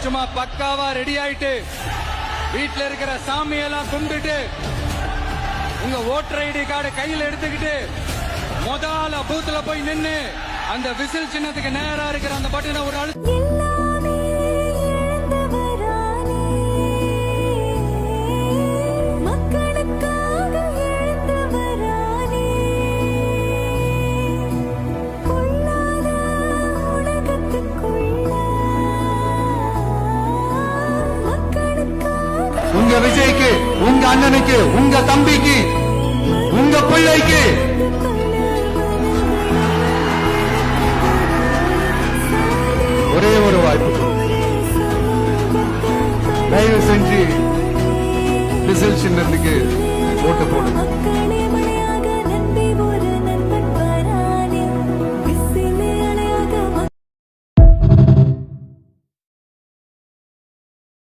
சும்மா பக்காவா ரெடி ஆயிட்டு வீட்டுல இருக்கிற சாமியெல்லாம் கும்பிட்டுட்டு உங்க ஓட்டர் ஐடி கார்டு கையில எடுத்துக்கிட்டு முதல்ல பூத்துல போய் நின்னு அந்த விசில் சின்னத்துக்கு நேரா இருக்கிற அந்த பட்டனை ஒரு அழுத்த உங்க விஜய்க்கு, உங்க அண்ணனுக்கு, உங்க தம்பிக்கு, உங்க பிள்ளைக்கு ஒரே ஒரு வாய்ப்பு. தயவு செஞ்சு விசில் சின்னத்துக்கு ஓட்டு போடுங்க.